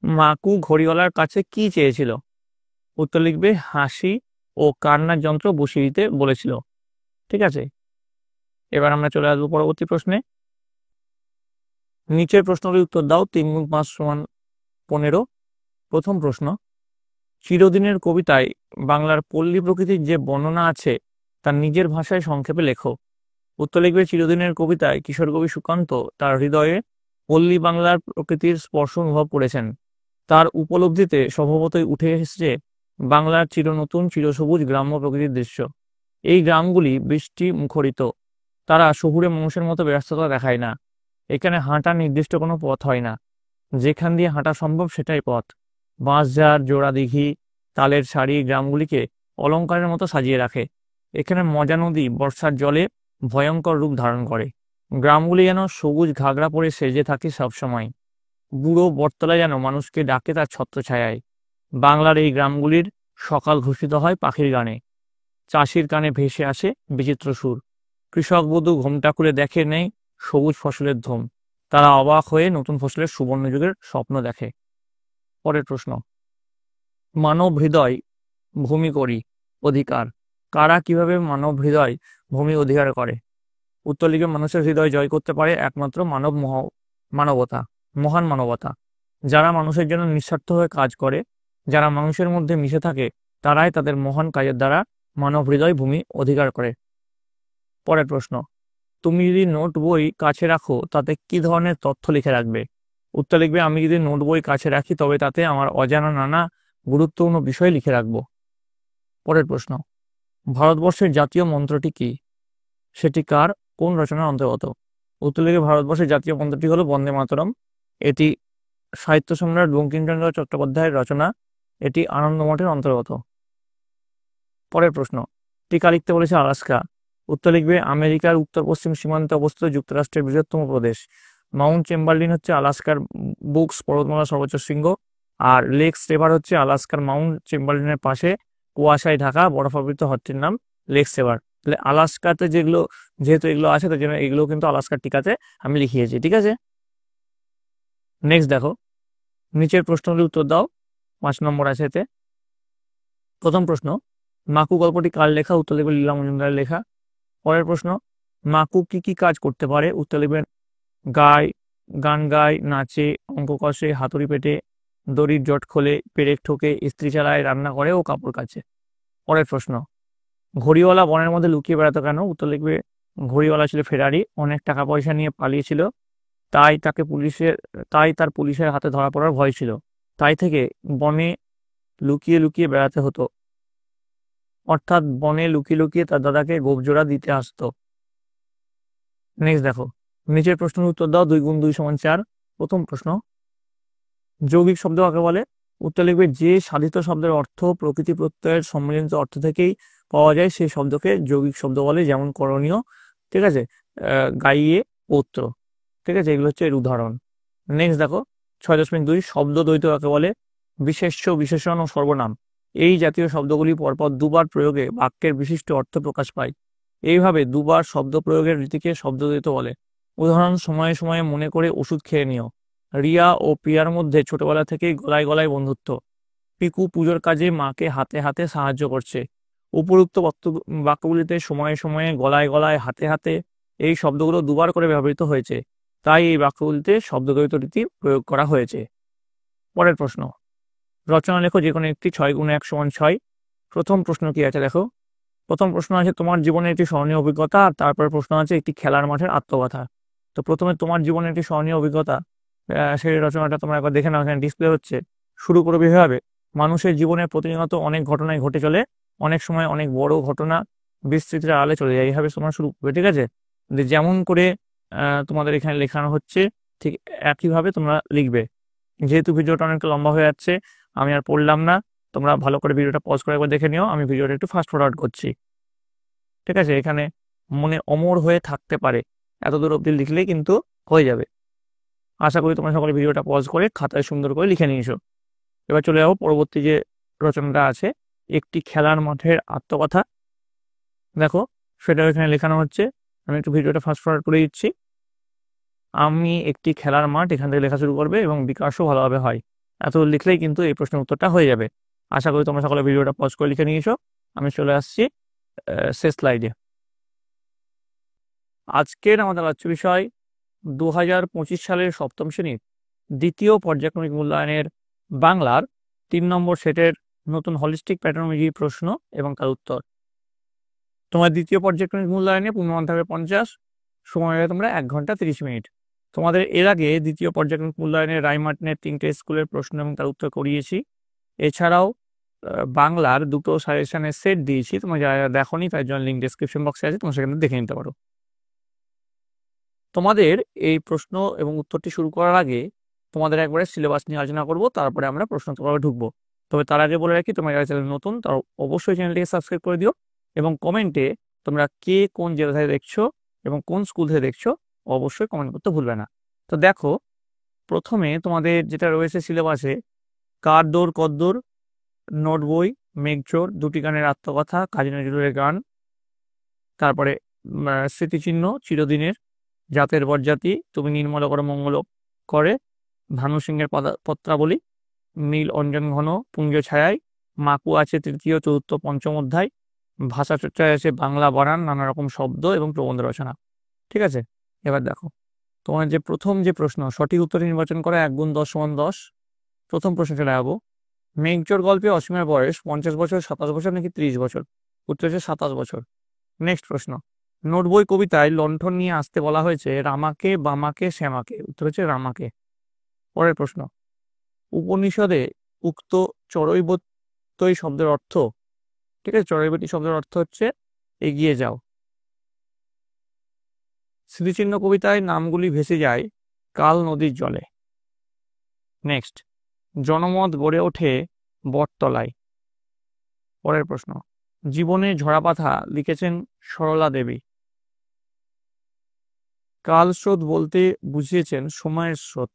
মাকু ঘড়িওয়ালার কাছে কি চেয়েছিল? উত্তর লিখবে হাসি ও কান্নার যন্ত্র বসিয়ে দিতে বলেছিল। ঠিক আছে, এবার আমরা চলে আসবো পরবর্তী প্রশ্নে। নিচের প্রশ্নটির উত্তর দাও, 3 গুণ 5 সমান 15। প্রথম প্রশ্ন, চিরদিনের কবিতায় বাংলার পল্লী প্রকৃতির যে বর্ণনা আছে তার নিজের ভাষায় সংক্ষেপে লেখো। উত্তর লিখবে চিরদিনের কবিতায় কিশোর কবি সুকান্ত তার হৃদয়ে পল্লী বাংলার প্রকৃতির স্পর্শ অনুভব করেছেন। তার উপলব্ধিতে স্বভাবতই উঠে এসেছে বাংলার চিরনতুন চিরসবুজ গ্রাম্য প্রকৃতির দৃশ্য। এই গ্রামগুলি বৃষ্টি মুখরিত, তারা শহুরে মানুষের মতো ব্যস্ততা দেখায় না। এখানে হাঁটার নির্দিষ্ট কোনো পথ হয় না, যেখান দিয়ে হাঁটা সম্ভব সেটাই পথ। বাঁশঝাড়, জোড়া দিঘি, তালের সারি গ্রামগুলিকে অলংকারের মতো সাজিয়ে রাখে। এখানে মজা নদী বর্ষার জলে ভয়ঙ্কর রূপ ধারণ করে। গ্রামগুলি যেন সবুজ ঘাগরা পরে সেজে থাকে সবসময়। বুড়ো বটতলা যেন মানুষকে ডাকে তার ছত্রছায়ায়। বাংলার এই গ্রামগুলির সকাল ঘোষিত হয় পাখির গানে, চাষির কানে ভেসে আসে বিচিত্র সুর। কৃষক বধূ ঘোমটা খুলে দেখে নেই সবুজ ফসলের ধুম, তারা অবাক হয়ে নতুন ফসলের সুবর্ণ যুগের স্বপ্ন দেখে। পরের প্রশ্ন, মানব হৃদয় ভূমি করি অধিকার, কারা কিভাবে মানব হৃদয় ভূমি অধিকার করে? উত্তর লিখে মানুষের হৃদয় জয় করতে পারে একমাত্র মানবতা, মহান মানবতা। যারা মানুষের জন্য নিঃস্বার্থ হয়ে কাজ করে, যারা মানুষের মধ্যে মিশে থাকে, তারাই তাদের মহান কাজের দ্বারা মানব হৃদয় ভূমি অধিকার করে। পরের প্রশ্ন, তুমি যদি নোট বই কাছে রাখো তাতে কি ধরনের তথ্য লিখে রাখবে? উত্তর লিখবে আমি যদি নোট বই কাছে রাখি তবে তাতে আমার অজানা নানা গুরুত্বপূর্ণ বিষয় লিখে রাখবো। পরের প্রশ্ন, ভারতবর্ষের জাতীয় মন্ত্রটি কি? সেটি কার, কোন রচনার অন্তর্গত? উত্তর লিখবে ভারতবর্ষের জাতীয় মন্ত্রটি হলো বন্দে মাতরম। এটি সাহিত্য সম্রাট বঙ্কিমচন্দ্র চট্টোপাধ্যায়ের রচনা। এটি আনন্দমঠের অন্তর্গত। পরের প্রশ্ন, টিকা লিখতে বলেছে আলাস্কা। উত্তর লিখবে আমেরিকার উত্তর পশ্চিম সীমান্তে অবস্থিত যুক্তরাষ্ট্রের বৃহত্তম প্রদেশ। মাউন্ট চেম্বারলিন হচ্ছে আলাস্কার বুকস পর্বতমালার সর্বোচ্চ শৃঙ্গ। আর লেক সেভার হচ্ছে আলাস্কার মাউন্ট চেম্বারলিনের পাশে কুয়াশায় ঢাকা বরফাবৃত হ্রদটির নাম লেক সেভার। তাহলে আলাস্কাতে যেগুলো, যেহেতু এগুলো আছে তার জন্য এগুলো কিন্তু আলাস্কার টিকাতে আমি লিখিয়েছি। ঠিক আছে, নেক্সট দেখো, নিচের প্রশ্নগুলির উত্তর দাও। 5 নম্বর আছে এতে। প্রথম প্রশ্ন, মাকু গল্পটি কার লেখা? উত্তর লিখবে লীলা মজুমদারের লেখা। পরের প্রশ্ন, মাকু কি কি কাজ করতে পারে? উত্তর লিখবেন গান গায়, নাচে, অঙ্ক কষে, হাতুড়ি পেটে, দড়ির জট খোলে, পেরেক ঠোকে, ইস্ত্রি চালায়, রান্না করে ও কাপড় কাচে। পরের প্রশ্ন, ঘড়িওয়ালা বনের মধ্যে লুকিয়ে বেড়াতো কেন? উত্তর লিখবে ঘড়িওয়ালা ছিল ফেরারি, অনেক টাকা পয়সা নিয়ে পালিয়েছিল, তাই তার পুলিশের হাতে ধরা পড়ার ভয় ছিল, তাই থেকে বনে লুকিয়ে লুকিয়ে বেড়াতে হতো, অর্থাৎ বনে লুকিয়ে লুকিয়ে তার দাদাকে গোবজোড়া দিতে আসতো। নেক্সট দেখো, নিচের প্রশ্নের উত্তর দাও। 2 × 2 = 4। প্রথম প্রশ্ন, যৌগিক শব্দ কাকে বলে? উত্তর লিখবে যে সাধিত শব্দের অর্থ প্রকৃতি প্রত্যয়ের সম্মিলিত অর্থ থেকেই পাওয়া যায় সেই শব্দকে যৌগিক শব্দ বলে। যেমন করণীয়, ঠিক আছে, গাইয়ে, পৌত্র, ঠিক আছে, এগুলো হচ্ছে এর উদাহরণ। নেক্সট দেখো 6.2, শব্দ দ্বৈত কাকে বলে? বিশেষ্য, বিশেষণ ও সর্বনাম এই জাতীয় শব্দগুলি পরপর দুবার প্রয়োগে বাক্যের বিশিষ্ট অর্থ প্রকাশ পায়। এইভাবে দুবার শব্দ প্রয়োগের রীতিকে শব্দদ্বৈত বলে। উদাহরণ, সময়ে সময়ে মনে করে ওষুধ খেয়ে নিও। রিয়া ও প্রিয়ার মধ্যে ছোটবেলা থেকেই গলায় গলায় বন্ধুত্ব। পিকু পুজোর কাজে মাকে হাতে হাতে সাহায্য করছে। উপরোক্ত বাক্যগুলিতে সময়ে সময়ে, গলায় গলায়, হাতে হাতে এই শব্দগুলো দুবার করে ব্যবহৃত হয়েছে, তাই এই বাক্যগুলিতে শব্দদ্বৈত রীতি প্রয়োগ করা হয়েছে। পরের প্রশ্ন, রচনা লেখো যে কোনো একটি। 6 × 1 = 6। প্রথম প্রশ্ন কি আছে দেখো। প্রথম প্রশ্ন আছে তোমার জীবনের একটি স্মরণীয় অভিজ্ঞতা, আর তারপরে প্রশ্ন আছে একটি খেলার মাঠের আত্মকথা। তো প্রথমে তোমার জীবনের একটি স্মরণীয় অভিজ্ঞতা, সেই রচনাটা তোমরা একবার দেখে নাও, এখানে ডিসপ্লে হচ্ছে। শুরু করবে এভাবে, মানুষের জীবনে প্রতিনিয়ত অনেক ঘটনাই ঘটে চলে, অনেক সময় অনেক বড় ঘটনা বিস্তৃতির আড়ালে চলে যায়। এইভাবে তোমরা শুরু করবে, ঠিক আছে। যেমন করে তোমাদের এখানে লেখানো হচ্ছে ঠিক একইভাবে তোমরা লিখবে। যেহেতু ভিডিওটা অনেকটা লম্বা হয়ে যাচ্ছে, আমি আর পড়লাম না, তোমরা ভালো করে ভিডিওটা পজ করে একবার দেখে নিও। আমি ভিডিওটা একটু ফাস্ট ফরওয়ার্ড করছি, ঠিক আছে। এখানে মনে অমর হয়ে থাকতে পারে, এত দূর অব্দি লিখলেই কিন্তু হয়ে যাবে। আশা করি তোমরা সকলে ভিডিওটা পজ করে খাতায় সুন্দর করে লিখে নিয়েছো। এবার চলে যাবো পরবর্তী যে রচনাটা আছে, একটি খেলার মাঠের আত্মকথা। দেখো সেটাও এখানে লেখানো হচ্ছে। আমি একটু ভিডিওটা ফাস্ট ফরওয়ার্ড করে দিচ্ছি। আমি একটি খেলার মাঠ, এখান থেকে লেখা শুরু করবে এবং বিকাশও ভালোভাবে হয়। এত লিখলেই কিন্তু এই প্রশ্নের উত্তরটা হয়ে যাবে। আশা করি তোমরা সকলে ভিডিওটা পজ করে লিখে নিয়েছো। আমি চলে আসছি শেষ স্লাইডে। আজকের আমাদের আলোচ্য বিষয় 2025 সালের সপ্তম শ্রেণীর দ্বিতীয় পর্যায়ক্রমিক মূল্যায়নের বাংলার 3 নম্বর সেটের নতুন হলিস্টিক প্যাটার্নোলজি প্রশ্ন এবং তার উত্তর। তোমার দ্বিতীয় পর্যায়ক্রমিক মূল্যায়নে পূর্ণমান থাকবে 50, সময় হবে তোমরা 1 ঘন্টা 30 মিনিট। তোমাদের এর আগে দ্বিতীয় পর্যায়ক্রমিক মূল্যায়নের রায়মার্টিনের 3টে স্কুলের প্রশ্ন এবং তার উত্তর করিয়েছি। এছাড়াও বাংলার 2টো সাজেশনের সেট দিয়েছি। তোমরা যারা দেখোনি তার জন্য লিঙ্ক ডেসক্রিপশন বক্সে আছে, তোমরা সেখানে দেখে নিতে পারো। তোমাদের এই প্রশ্ন এবং উত্তরটি শুরু করার আগে তোমাদের একবারে সিলেবাস নিয়ে আলোচনা করব, তারপরে আমরা প্রশ্ন উত্তরে ঢুকবো। তবে তার আগে বলে রাখি, তোমরা যারা চ্যানেল নতুন তারা অবশ্যই চ্যানেলটিকে সাবস্ক্রাইব করে দিও এবং কমেন্টে তোমরা কে কোন জেলা থেকে দেখছো এবং কোন স্কুল থেকে দেখছো অবশ্যই কমেন্ট করতে ভুলবে না। তো দেখো, প্রথমে তোমাদের যেটা রয়েছে সিলেবাসে, কার দৌড় কদ্দূর, নোট বই, মেঘচোর, 2টি গানের আত্মকথা, কাজী নজরুলের গান, তারপরে স্মৃতিচিহ্ন, চিরদিনের, জাতের বরজাতি, তুমি নির্মল করো মঙ্গল করে, ভানু সিংহের পত্রাবলী, নীল অঞ্জন ঘন, পুঞ্জ ছায়ায়, মাকু আছে 3য়, 4র্থ, 5ম অধ্যায়, ভাষা চর্চায় আছে বাংলা বানান, নানা রকম শব্দ এবং প্রবন্ধ রচনা। ঠিক আছে, এবার দেখো তোমার যে প্রথম যে প্রশ্ন, সঠিক উত্তর নির্বাচন করা 1 × 10 = 10। প্রথম প্রশ্ন চলে যাবো, মেঘচোর গল্পে অসীমের বয়স 50 বছর, 27 বছর নাকি 30 বছর? উত্তর হচ্ছে 27 বছর। নেক্সট প্রশ্ন, নোট বই কবিতায় লণ্ঠন নিয়ে আসতে বলা হয়েছে রামাকে, বামাকে, শ্যামাকে? উত্তর হচ্ছে রামাকে। পরের প্রশ্ন, উপনিষদে উক্ত চরৈবত্যই শব্দের অর্থ, ঠিক আছে, চরৈবতী শব্দের অর্থ হচ্ছে এগিয়ে যাও। স্মৃতিচিহ্ন কবিতায় নামগুলি ভেসে যায় কাল নদীর জলে। নেক্সট, জনমত গড়ে ওঠে বটতলায়। পরের প্রশ্ন, জীবনে ঝরাপাতা লিখেছেন সরলা দেবী। কাল স্রোত বলতে বুঝিয়েছেন সময়ের স্রোত।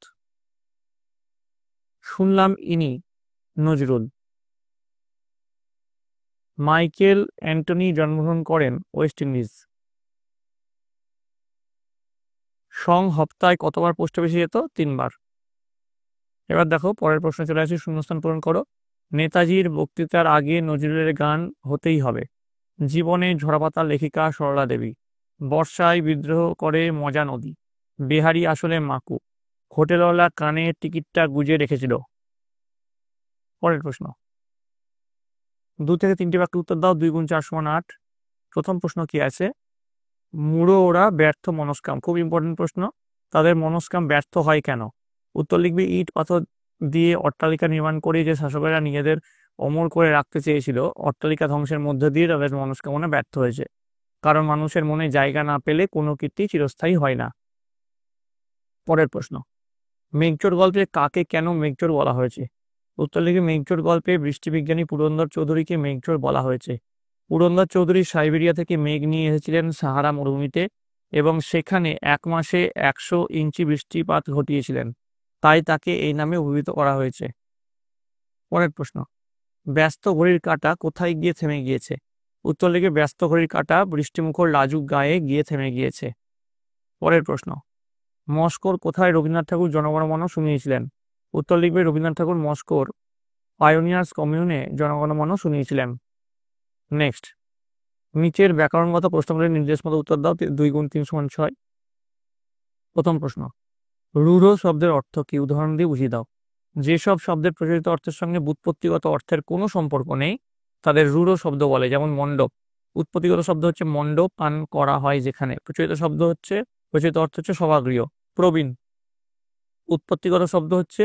শুনলাম ইনি নজরুল। মাইকেল অ্যান্টনি জন্মগ্রহণ করেন ওয়েস্ট ইন্ডিজ। হপ্তায় কতবার পোস্ট অফিসে যেত? 3 বার। এবার দেখো পরের প্রশ্ন চলে আসি, শূন্যস্থান পূরণ করো। নেতাজির বক্তৃতার আগে নজরুলের গান হতেই হবে। জীবনে ঝরাপাতার লেখিকা সরলা দেবী। বর্ষায় বিদ্রোহ করে মজা নদী। বেহারি আসলে মাকু। হোটেলওয়ালা কানের টিকিটটা গুজে রেখেছিল। পরের প্রশ্ন, 2 থেকে 3টি বাক্যের উত্তর দাও। 2 গুণ 4 সমান 8। প্রথম প্রশ্ন কি আছে? মুড়ো ওরা ব্যর্থ মনস্কাম। খুব ইম্পর্টেন্ট প্রশ্ন। তাদের মনস্কাম ব্যর্থ হয় কেন? উত্তর লিখবে, ইট পাথর দিয়ে অট্টালিকা নির্মাণ করে যে শাসকেরা নিজেদের অমর করে রাখতে চেয়েছিল, অট্টালিকা ধ্বংসের মধ্যে দিয়ে তাদের মনস্কামনা ব্যর্থ হয়েছে। কারণ মানুষের মনে জায়গা না পেলে কোনো কীর্তি চিরস্থায়ী হয় না। পরের প্রশ্ন, মেঘচোর গল্পে কাকে কেন মেঘচোর বলা হয়েছে? উত্তর লিখবে, মেঘচোর গল্পে বৃষ্টিবিজ্ঞানী পুরন্দর চৌধুরীকে মেঘচোর বলা হয়েছে। পুরন্দর চৌধুরী সাইবেরিয়া থেকে মেঘ নিয়ে এসেছিলেন সাহারা মরুভূমিতে এবং সেখানে 1 মাসে 100 ইঞ্চি বৃষ্টিপাত ঘটিয়েছিলেন, তাই তাকে এই নামে অভিহিত করা হয়েছে। পরের প্রশ্ন, ব্যস্ত ঘড়ির কাঁটা কোথায় গিয়ে থেমে গিয়েছে? উত্তর লিখে, ব্যস্ত ঘড়ির কাঁটা বৃষ্টিমুখর লাজুক গায়ে গিয়ে থেমে গিয়েছে। পরের প্রশ্ন, মস্কোর কোথায় রবীন্দ্রনাথ ঠাকুর জনগণমন শুনিয়েছিলেন? উত্তর লিখবে, রবীন্দ্রনাথ ঠাকুর মস্কোর পায়োনিয়ার্স কমিউনে জনগণমন শুনিয়েছিলেন। নেক্সট, নিচের ব্যাকরণগত প্রশ্নগুলির নির্দেশ মতো উত্তর দাও। 2 গুণ 3 সমান 6। প্রথম প্রশ্ন, রূঢ় শব্দের অর্থ কি? উদাহরণ দিয়ে বুঝিয়ে দাও। যেসব শব্দের প্রচলিত অর্থের সঙ্গে ব্যুৎপত্তিগত অর্থের কোনো সম্পর্ক নেই তাদের রূঢ় শব্দ বলে। যেমন মণ্ডপ, উৎপত্তিগত শব্দ হচ্ছে মণ্ডপ, পান করা হয় যেখানে। প্রচলিত অর্থ হচ্ছে সভাগৃহ। প্রবীণ, উৎপত্তিগত শব্দ হচ্ছে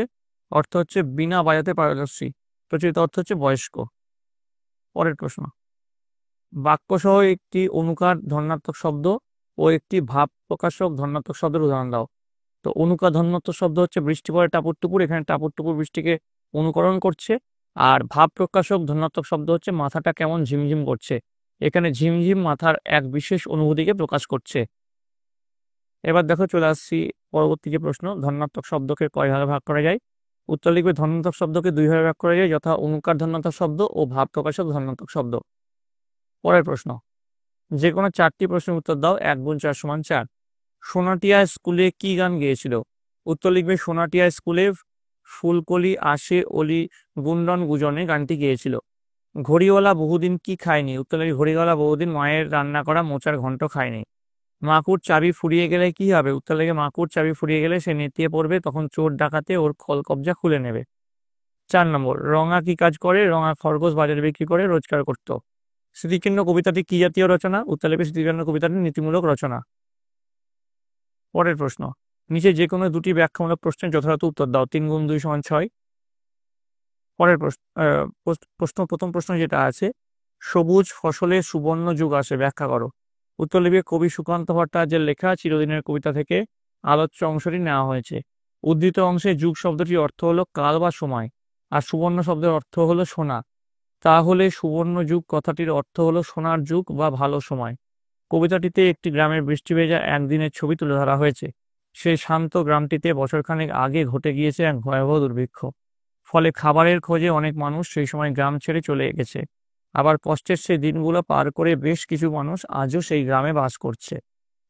অর্থ হচ্ছে বিনা বাজাতে পারদর্শী। প্রচলিত অর্থ হচ্ছে বয়স্ক। পরের প্রশ্ন, বাক্যসহ একটি অনুকার ধর্ণাত্মক শব্দ ও একটি ভাব প্রকাশক ধর্ণাত্মক শব্দের উদাহরণ দাও। তো অনুকার ধর্ণাত্মক শব্দ হচ্ছে বৃষ্টি পড়ে টাপুর টুপুর, এখানে টাপুর টুপুর বৃষ্টিকে অনুকরণ করছে। আর ভাব প্রকাশক ধর্ণাত্মক শব্দ হচ্ছে মাথাটা কেমন ঝিমঝিম করছে, এখানে ঝিমঝিম মাথার এক বিশেষ অনুভূতিকে প্রকাশ করছে। এবার দেখো চলে আসছি পরবর্তী যে প্রশ্ন, ধর্ণাত্মক শব্দকে কয় ভাগে ভাগ করা যায়? উত্তর লিখবে, ধর্ণাত্মক শব্দকে 2 ভাগে ভাগ করা যায়, যথা অনুকার ধর্ণাত্মক শব্দ ও ভাব প্রকাশক ধর্ণাত্মক শব্দ। পরের প্রশ্ন, যে কোনো 4টি প্রশ্নের উত্তর দাও। 1 গুণ 4 সমান 4। সোনাটিয়া স্কুলে কি গান গেয়েছিল? উত্তর লিখবে, সোনাটিয়া স্কুলে ফুলকলি আসে অলি গুঞ্জন গুজনে গানটি গেয়েছিল। ঘড়িওয়ালা বহুদিন কি খায়নি? উত্তর লিখবে, ঘড়িওয়ালা বহুদিন মায়ের রান্না করা মোচার ঘন্ট খায়নি। মাকুর চাবি ফুরিয়ে গেলে কি হবে? উত্তর লিখবে, মাকুর চাবি ফুরিয়ে গেলে সে নেতিয়ে পড়বে, তখন চোর ডাকাতে ওর কলকবজা খুলে নেবে। 4 নম্বর, রঙা কি কাজ করে? রঙা খরগোশ বাজারে বিক্রি করে রোজগার করত। স্মৃতিচিহ্ন কবিতাটি কি জাতীয় রচনা? উত্তর লিখবে, স্মৃতিচিহ্ন কবিতাটি নীতিমূলক রচনা। পরের প্রশ্ন, নিচে যে কোনো 2টি ব্যাখ্যামূলক প্রশ্নের যথাযথ উত্তর দাও। 3 গুণ 2 সমান 6। পরের প্রথম প্রশ্ন যেটা আছে, সবুজ ফসলে সুবর্ণ যুগ আসে, ব্যাখ্যা করো। উত্তর লিখবে, কবি সুকান্ত ভট্টাচার্যের লেখা চিরদিনের কবিতা থেকে আলোচ্য অংশটি নেওয়া হয়েছে। উদ্ধৃত অংশে যুগ শব্দটির অর্থ হলো কাল বা সময়, আর সুবর্ণ শব্দের অর্থ হলো সোনা। তাহলে সুবর্ণ যুগ কথাটির অর্থ হলো সোনার যুগ বা ভালো সময়। কবিতাটিতে একটি গ্রামের বৃষ্টি ভেজা একদিনের ছবি তুলে ধরা হয়েছে। সেই শান্ত গ্রামটিতে বছরখানেক আগে ঘটে গিয়েছে এক ভয়াবহ দুর্ভিক্ষ। ফলে খাবারের খোঁজে অনেক মানুষ সেই সময় গ্রাম ছেড়ে চলে গেছে। আবার কষ্টের সেই দিনগুলো পার করে বেশ কিছু মানুষ আজও সেই গ্রামে বাস করছে।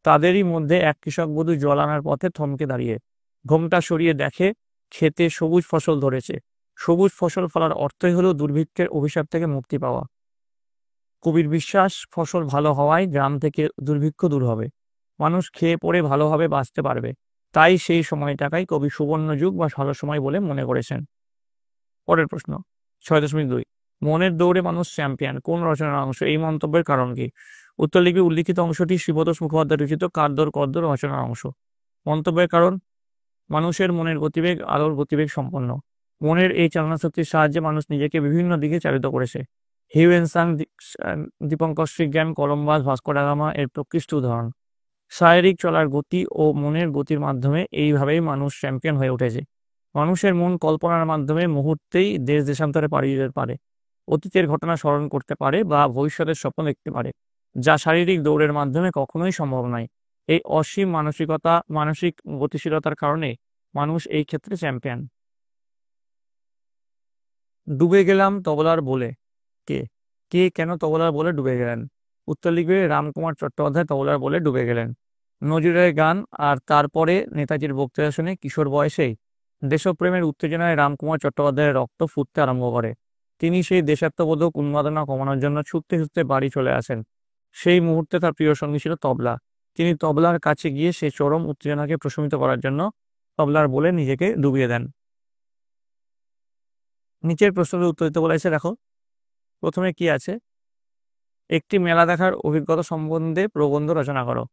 তাদেরই মধ্যে এক কৃষক বধূ জল আনার পথে থমকে দাঁড়িয়ে ঘোমটা সরিয়ে দেখে ক্ষেতে সবুজ ফসল ধরেছে। সবুজ ফসল ফলার অর্থই হলো দুর্ভিক্ষের অভিশাপ থেকে মুক্তি পাওয়া। কবির বিশ্বাস, ফসল ভালো হওয়ায় গ্রাম থেকে দুর্ভিক্ষ দূর হবে, মানুষ খেয়ে পড়ে ভালোভাবে বাঁচতে পারবে। তাই সেই সময়টাকেই কবি সুবর্ণ যুগ বা ভালো সময় বলে মনে করেছেন। পরের প্রশ্ন 6.2, মনের দৌড়ে মানুষ চ্যাম্পিয়ন কোন রচনার অংশ? এই মন্তব্যের কারণ কি? উত্তর লিখবে, উল্লিখিত অংশটি শিবতোষ মুখোপাধ্যায় রচিত কাদ্দর কদ্দর রচনার অংশ। মন্তব্যের কারণ, মানুষের মনের গতিবেগ আলোর গতিবেগ সম্পন্ন। মনের এই চালনা শক্তির সাহায্যে মানুষ নিজেকে বিভিন্ন দিকে চালিত করেছে। Hiuen Tsang, Dipankar Srijnan, Columbus, Vasco da Gama এর প্রকৃষ্ট উদাহরণ। শারীরিক চলার গতি ও মনের গতির মাধ্যমে এইভাবেই মানুষ চ্যাম্পিয়ন হয়ে উঠেছে। মানুষের মন কল্পনার মাধ্যমে মুহূর্তেই দেশ দেশান্তরে পাড়ি দিতে পারে, অতীতের ঘটনা স্মরণ করতে পারে বা ভবিষ্যতের স্বপ্ন দেখতে পারে, যা শারীরিক দৌড়ের মাধ্যমে কখনোই সম্ভব নয়। এই অসীম মানসিক গতিশীলতার কারণে মানুষ এই ক্ষেত্রে চ্যাম্পিয়ন। ডুবে গেলাম তবলার বলে। কে কে কেন তবলার বলে ডুবে গেলেন? উত্তর লিখবে রামকুমার চট্টোপাধ্যায় তবলার বলে ডুবে গেলেন। নজরুলের গান আর তারপরে নেতাজির বক্তৃতা শুনে কিশোর বয়সেই দেশপ্রেমের উত্তেজনায় রামকুমার চট্টোপাধ্যায়ের রক্ত ফুটতে আরম্ভ করে। তিনি সেই দেশাত্মবোধক উন্মাদনা কমানোর জন্য ছুটতে ছুটতে বাড়ি চলে আসেন। সেই মুহূর্তে তার প্রিয় সঙ্গী ছিল তবলা। তিনি তবলার কাছে গিয়ে সেই চরম উত্তেজনাকে প্রশমিত করার জন্য তবলার বলে নিজেকে ডুবিয়ে দেন। নিচের প্রশ্নের উত্তর দিতে বলেছে, দেখো প্রথমে কি আছে, একটি মেলা দেখার অভিজ্ঞতা সম্বন্ধে প্রবন্ধ রচনা করো।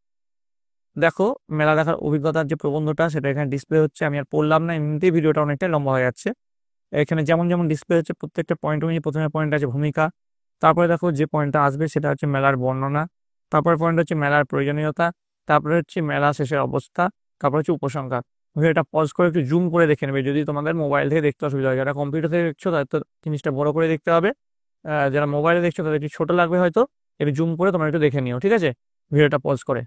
দেখো মেলা দেখার অভিজ্ঞতার যে প্রবন্ধটা সেটা এখানে ডিসপ্লে হচ্ছে, আমি আর পড়লাম না, এমনিতেই ভিডিওটা অনেকটাই লম্বা হয়ে যাচ্ছে। এখানে যেমন যেমন ডিসপ্লে হচ্ছে প্রত্যেকটা পয়েন্ট অনুযায়ী প্রথমে পয়েন্ট আছে ভূমিকা, তারপরে দেখো যে পয়েন্টটা আসবে সেটা হচ্ছে মেলার বর্ণনা, তারপরে পয়েন্ট হচ্ছে মেলার প্রয়োজনীয়তা, তারপরে হচ্ছে মেলা শেষের অবস্থা, তারপরে হচ্ছে উপসংহার। ভিডিওটা পজ করে একটু জুম করে দেখে নেবে, যদি তোমাদের মোবাইল থেকে দেখতে অসুবিধা হয়। যারা কম্পিউটার থেকে দেখছো তাদের তো জিনিসটা বড় করে দেখতে হবে, যারা মোবাইলে দেখছো তাদের একটু ছোট লাগবে হয়তো, একটু জুম করে তোমরা একটু দেখে নিও, ঠিক আছে, ভিডিওটা পজ করে।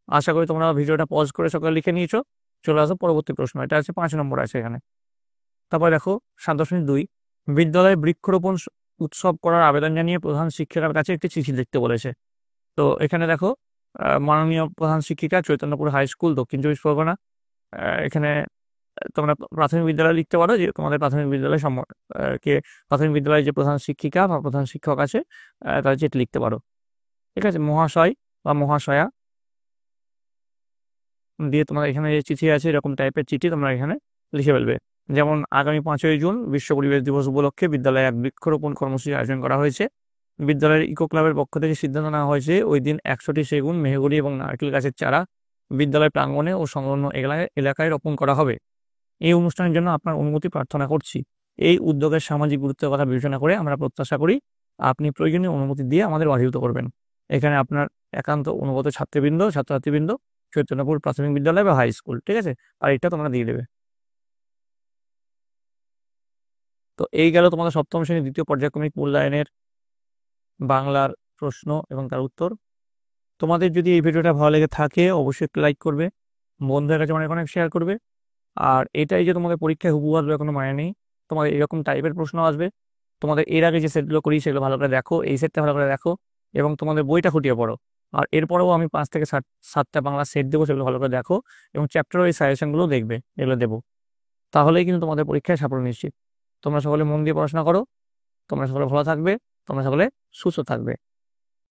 আশা করি তোমরা ভিডিওটা পজ করে সকালে লিখে নিয়েছো। চলে আসো পরবর্তী প্রশ্ন, এটা আছে 5 নম্বর আছে এখানে। তারপরে দেখো 7.2, বিদ্যালয়ে বৃক্ষরোপণ উৎসব করার আবেদন জানিয়ে প্রধান শিক্ষকের কাছে একটি চিঠি লিখতে বলেছে। তো এখানে দেখো মাননীয় প্রধান শিক্ষিকা, চৈতন্যপুর হাই স্কুল, দক্ষিণ 24 পরগনা। এখানে তোমরা প্রাথমিক বিদ্যালয় লিখতে পারো, যে তোমাদের প্রাথমিক বিদ্যালয় কে প্রাথমিক বিদ্যালয়ের যে প্রধান শিক্ষিকা বা প্রধান শিক্ষক আছে তাদের চিঠি লিখতে পারো, ঠিক আছে। মহাশয় বা মহাশয়া দিয়ে তোমার এখানে যে চিঠি আছে এরকম টাইপের চিঠি তোমরা এখানে লিখে ফেলবে। যেমন আগামী 5ই জুন বিশ্ব পরিবেশ দিবস উপলক্ষে বিদ্যালয়ে এক বৃক্ষরোপণ কর্মসূচি আয়োজন করা হয়েছে। বিদ্যালয়ের ইকো ক্লাবের পক্ষ থেকে সিদ্ধান্ত নেওয়া হয়েছে ওই দিন 100টি সেগুন, মেহগনি এবং নারকেল গাছের চারা বিদ্যালয় প্রাঙ্গণে ও সংলগ্ন এলাকায় রোপণ করা হবে। এই অনুষ্ঠানের জন্য আপনার অনুমতি প্রার্থনা করছি। এই উদ্যোগের সামাজিক গুরুত্বের কথা বিবেচনা করে আমরা প্রত্যাশা করি আপনি প্রয়োজনীয় অনুমতি দিয়ে আমাদের অধিভুক্ত করবেন। এখানে আপনার একান্ত অনুগত ছাত্রছাত্রীবৃন্দ, চৈতন্যপুর প্রাথমিক বিদ্যালয় বা হাই স্কুল, ঠিক আছে, আর এটা তোমরা দিয়ে দেবে। তো এই গেল তোমাদের সপ্তম শ্রেণীর দ্বিতীয় পর্যায়ক্রমিক মূল্যায়নের বাংলার প্রশ্ন এবং তার উত্তর। তোমাদের যদি এই ভিডিওটা ভালো লেগে থাকে অবশ্যই একটু লাইক করবে, বন্ধুদের কাছে অনেক অনেক শেয়ার করবে। আর এটাই যে তোমাদের পরীক্ষায় হুবহু আসবে কোনো মানে নেই, তোমাদের এরকম টাইপের প্রশ্ন আসবে। তোমাদের এর আগে যে সেটগুলো করি সেগুলো ভালো করে দেখো, এই সেটটা ভালো করে দেখো এবং তোমাদের বইটা খুঁটিয়ে পড়ো। আর এরপরেও আমি 5 থেকে 7টা বাংলা সেট দেবো, সেগুলো ভালো করে দেখো এবং চ্যাপ্টার ওই সাজেশনগুলো দেখবে, এগুলো দেবো। তাহলেই কিন্তু তোমাদের পরীক্ষায় সাফল্য নিশ্চিত। তোমরা সকলে মন দিয়ে পড়াশোনা করো, তোমরা সকলে ভালো থাকবে, তোমরা সকলে সুস্থ থাকবে।